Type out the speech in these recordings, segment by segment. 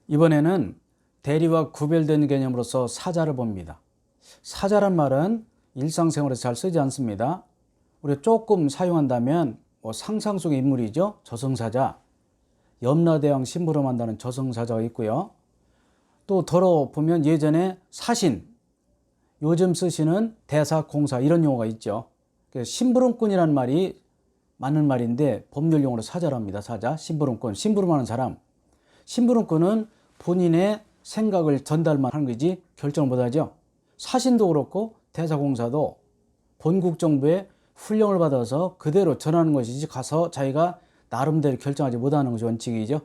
이번에는 대리와 구별된 개념으로서 사자를 봅니다. 사자란 말은 일상생활에서 잘 쓰지 않습니다. 우리가 조금 사용한다면 상상 속의 인물이죠. 저승사자, 염라대왕 심부름한다는 저승사자가 있고요. 또 더러 보면 예전에 사신, 요즘 쓰시는 대사, 공사 이런 용어가 있죠. 심부름꾼이라는 말이 맞는 말인데 법률 용어로 사자랍니다. 사자, 심부름꾼, 심부름하는 사람. 심부름꾼은 본인의 생각을 전달만 하는 거지 결정을 못하죠. 사신도 그렇고 대사공사도 본국 정부의 훈령을 받아서 그대로 전하는 것이지 가서 자기가 나름대로 결정하지 못하는 것이 원칙이죠.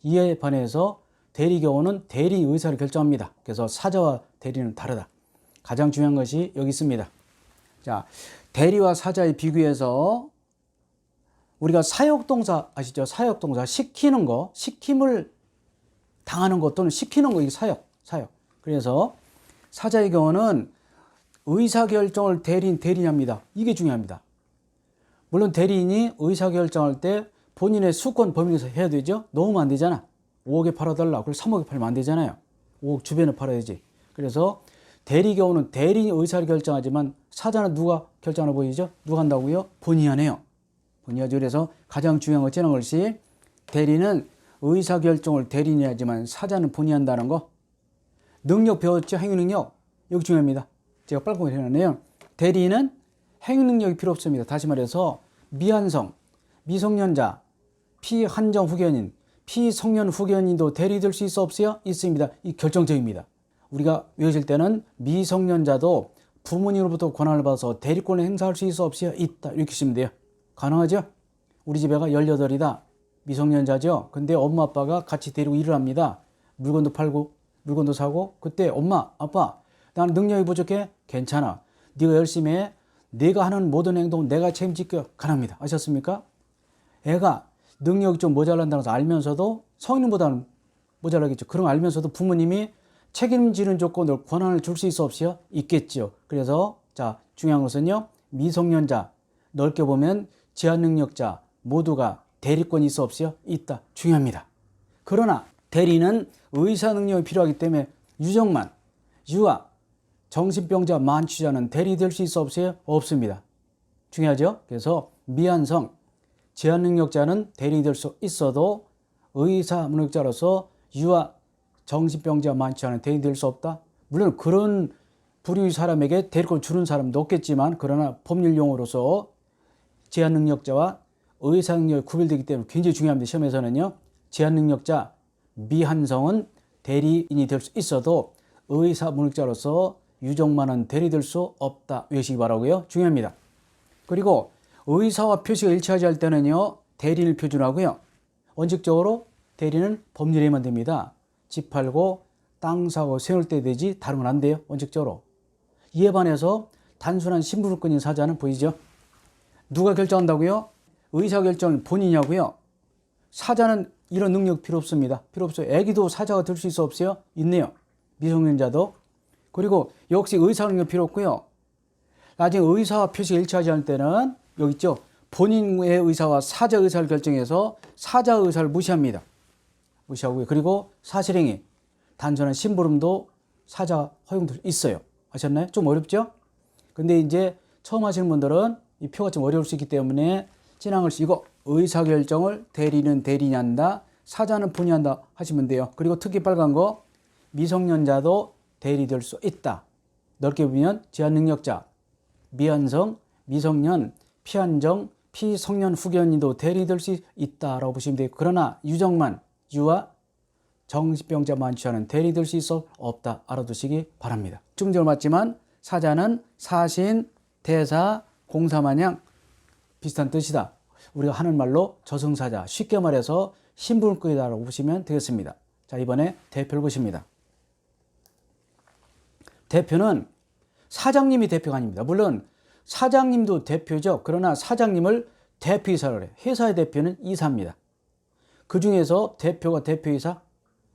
이에 반해서 대리경우는 대리 의사를 결정합니다. 그래서 사자와 대리는 다르다. 가장 중요한 것이 여기 있습니다. 자, 대리와 사자의 비교해서 우리가 사역동사 아시죠? 사역동사 시키는 거, 시킴을 당하는 것 또는 시키는 거, 이게 사역. 그래서 사자의 경우는 의사결정을 대리인이 합니다. 이게 중요합니다. 물론 대리인이 의사결정할 때 본인의 수권 범위 내에서 해야 되죠. 넣으면 안 되잖아. 5억에 팔아달라. 그리고 3억에 팔면 안 되잖아요. 5억 주변에 팔아야지. 그래서 대리 경우는 대리인이 의사를 결정하지만 사자는 누가 결정하나 보이죠? 누가 한다고요? 본인이 하네요. 본인이 하죠. 그래서 가장 중요한 것이 대리는 의사결정을 대리인이 하지만 사자는 본인이 한다는 거. 능력 배웠죠? 행위능력. 여기 중요합니다. 제가 빨리 해놨네요. 대리인은 행위능력이 필요 없습니다. 다시 말해서 미한성, 미성년자, 피한정 후견인, 피성년 후견인도 대리될 수 있어 없어요? 있습니다. 이 결정적입니다. 우리가 외워질 때는 미성년자도 부모님으로부터 권한을 받아서 대리권을 행사할 수 있어 없어요? 있다. 이렇게 쓰면 돼요. 가능하죠? 우리 집 애가 18이다. 미성년자죠. 근데 엄마 아빠가 같이 데리고 일을 합니다. 물건도 팔고 물건도 사고. 그때 엄마 아빠 나는 능력이 부족해? 괜찮아. 네가 열심히 해. 네가 하는 모든 행동 내가 책임질게. 가능합니다. 아셨습니까? 애가 능력이 좀 모자란다는 걸 알면서도 성인보다는 모자라겠죠. 그런 거 알면서도 부모님이 책임지는 조건으로 권한을 줄 수 있어 없어요? 있겠죠. 그래서 자, 중요한 것은요. 미성년자, 넓게 보면 제한능력자 모두가 대리권이 있어 없어요? 있다. 중요합니다. 그러나 대리는 의사능력이 필요하기 때문에 유정만, 유아, 정신병자, 만취자는 대리될 수 있어 없어요? 없습니다. 중요하죠? 그래서 미한성, 제한능력자는 대리될 수 있어도 의사능력자로서 유아, 정신병자, 만취자는 대리될 수 없다. 물론 그런 부류의 사람에게 대리권을 주는 사람도 없겠지만 그러나 법률 용어로서 제한능력자와 의사능력이 구별되기 때문에 굉장히 중요합니다. 시험에서는요. 제한능력자, 미한성은 대리인이 될 수 있어도 의사능력자로서 유정만은 대리될 수 없다. 외우시기 바라고요. 중요합니다. 그리고 의사와 표시가 일치하지 않을 때는요. 대리인을 표준하고요. 원칙적으로 대리는 법률에만 됩니다. 집 팔고 땅 사고 세울 때 되지 다르면 안 돼요. 원칙적으로. 이에 반해서 단순한 심부름꾼인 사자는 보이죠? 누가 결정한다고요? 의사결정은 본인이 하고요. 사자는 이런 능력 필요 없습니다. 필요 없어요. 애기도 사자가 될 수 있어 없어요? 있네요. 미성년자도. 그리고 역시 의사능력 필요 없고요. 나중에 의사와 표시가 일치하지 않을 때는 여기 있죠. 본인의 의사와 사자 의사를 결정해서 사자 의사를 무시합니다. 무시하고요. 그리고 사실행위, 단순한 심부름도 사자 허용도 있어요. 아셨나요? 좀 어렵죠? 근데 이제 처음 하시는 분들은 이 표가 좀 어려울 수 있기 때문에 진항을 쓰고 의사결정을 대리는 대리인이 한다. 사자는 본인이 한다 하시면 돼요. 그리고 특히 빨간 거 미성년자도 대리될 수 있다. 넓게 보면 제한능력자, 미한성, 미성년, 피한정, 피성년 후견인도 대리될 수 있다라고 보시면 돼요. 그러나 유정만, 유아, 정신병자, 만취자는 대리될 수 있어 없다. 알아두시기 바랍니다. 중절 맞지만 사자는 사신, 대사, 공사 마냥 비슷한 뜻이다. 우리가 하는 말로 저승사자, 쉽게 말해서 심부름꾼이다라고 보시면 되겠습니다. 자, 이번에 대표를 보십니다. 대표는 사장님이 대표가 아닙니다. 물론 사장님도 대표죠. 그러나 사장님을 대표이사로 해요. 회사의 대표는 이사입니다. 그 중에서 대표가 대표이사,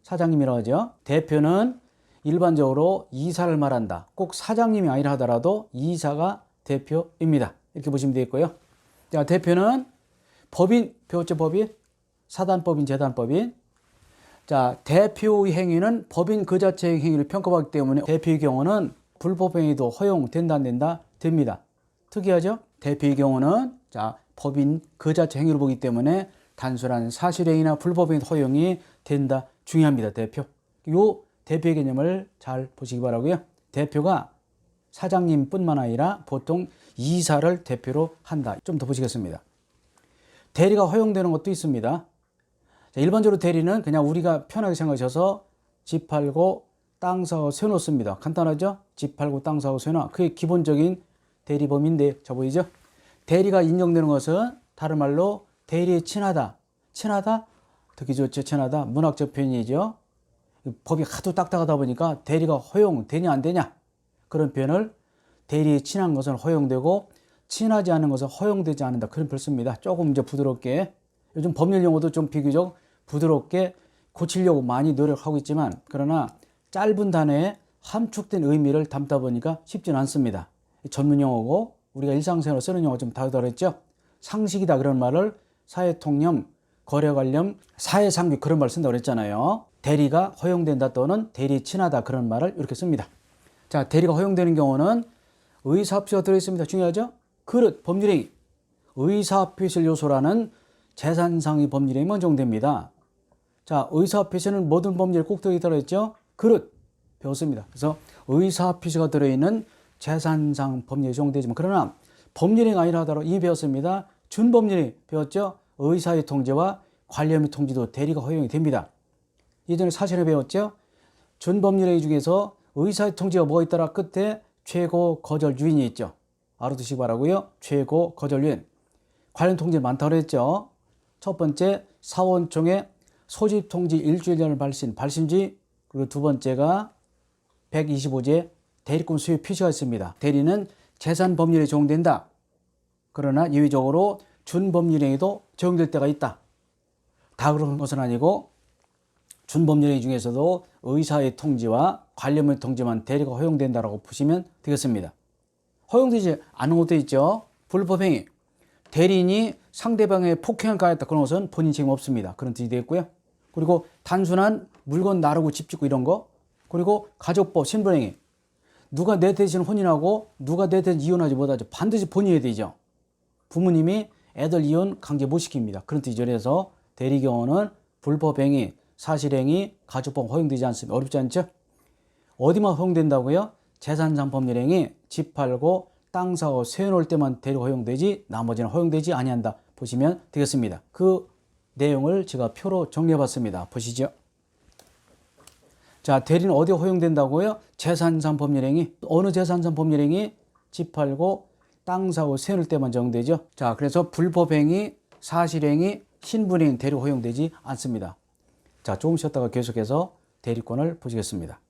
사장님이라고 하죠. 대표는 일반적으로 이사를 말한다. 꼭 사장님이 아니라 하더라도 이사가 대표입니다. 이렇게 보시면 되겠고요. 자, 대표는 법인, 배웠죠? 법인? 사단법인, 재단법인. 자, 대표의 행위는 법인 그 자체의 행위를 평가받기 때문에 대표의 경우는 불법 행위도 허용된다 안 된다? 됩니다. 특이하죠? 대표의 경우는 자, 법인 그 자체 행위를 보기 때문에 단순한 사실행위나 불법 행위 허용이 된다. 중요합니다. 대표. 요 대표의 개념을 잘 보시기 바라고요. 대표가 사장님뿐만 아니라 보통 이사를 대표로 한다. 좀 더 보시겠습니다. 대리가 허용되는 것도 있습니다. 자, 일반적으로 대리는 그냥 우리가 편하게 생각하셔서 집 팔고 땅 사고 세놓습니다. 간단하죠? 집 팔고 땅 사고 세놔. 그게 기본적인 대리범인데 저 보이죠? 대리가 인정되는 것은 다른 말로 대리에 친하다. 친하다? 듣기 좋죠? 친하다. 문학적 표현이죠. 법이 하도 딱딱하다 보니까 대리가 허용되냐 안 되냐 그런 표현을 대리에 친한 것은 허용되고 친하지 않은 것은 허용되지 않는다. 그런 표현을 씁니다. 조금 이제 부드럽게 요즘 법률 용어도 좀 비교적 부드럽게 고치려고 많이 노력하고 있지만 그러나 짧은 단어에 함축된 의미를 담다 보니까 쉽지는 않습니다. 전문 용어고 우리가 일상생활로 쓰는 용어 좀 다르더랬죠. 상식이다 그런 말을 사회통념, 거래관념, 사회상규 그런 말을 쓴다고 그랬잖아요. 대리가 허용된다 또는 대리에 친하다 그런 말을 이렇게 씁니다. 자, 대리가 허용되는 경우는 의사합의가 들어있습니다. 중요하죠? 그릇, 법률행위. 의사합의실 요소라는 재산상의 법률행위만 적용됩니다. 자, 의사합의실은 모든 법률에 꼭 들어있죠? 그릇, 배웠습니다. 그래서 의사합의가 들어있는 재산상 법률에 적용되지만 그러나 법률행위 아니라 하더라도 이미 배웠습니다. 준법률행위 배웠죠? 의사의 통지와 관련의 통지도 대리가 허용이 됩니다. 예전에 사실에 배웠죠? 준법률행위 중에서 의사의 통지가 뭐가 있더라? 끝에 최고 거절 유인이 있죠. 알아두시기 바라고요. 최고 거절 유인. 관련 통지 많다고 그랬죠. 첫 번째 사원총회 소집 통지 일주일 전을 발신지 그리고 두 번째가 125제 대리권 수요 표시가 있습니다. 대리는 재산 법률에 적용된다. 그러나 예외적으로 준법률행위도 적용될 때가 있다. 다 그런 것은 아니고 준법률행위 중에서도 의사의 통지와 관련물 통지만 대리가 허용된다라고 보시면 되겠습니다. 허용되지 않은 것도 있죠. 불법행위. 대리인이 상대방의 폭행을 가했다. 그런 것은 본인 책임 없습니다. 그런 뜻이 되겠고요. 그리고 단순한 물건 나르고 집 짓고 이런 거. 그리고 가족법, 신분행위. 누가 내 대신 혼인하고 누가 내 대신 이혼하지 못하죠. 반드시 본인이 해야 되죠. 부모님이 애들 이혼 강제 못 시킵니다. 그런 뜻이죠. 그래서 대리 경우는 불법행위, 사실행위, 가족법 허용되지 않습니다. 어렵지 않죠? 어디만 허용된다고요? 재산상 법률행위, 집 팔고 땅 사고 세워놓을 때만 대리 허용되지 나머지는 허용되지 아니한다. 보시면 되겠습니다. 그 내용을 제가 표로 정리해봤습니다. 보시죠. 자, 대리는 어디에 허용된다고요? 재산상 법률행위. 어느 재산상 법률행위? 집 팔고 땅 사고 세울 때만 적용되죠. 자, 그래서 불법행위, 사실행위, 신분행위 대리 허용되지 않습니다. 자, 조금 쉬었다가 계속해서 대리권을 보시겠습니다.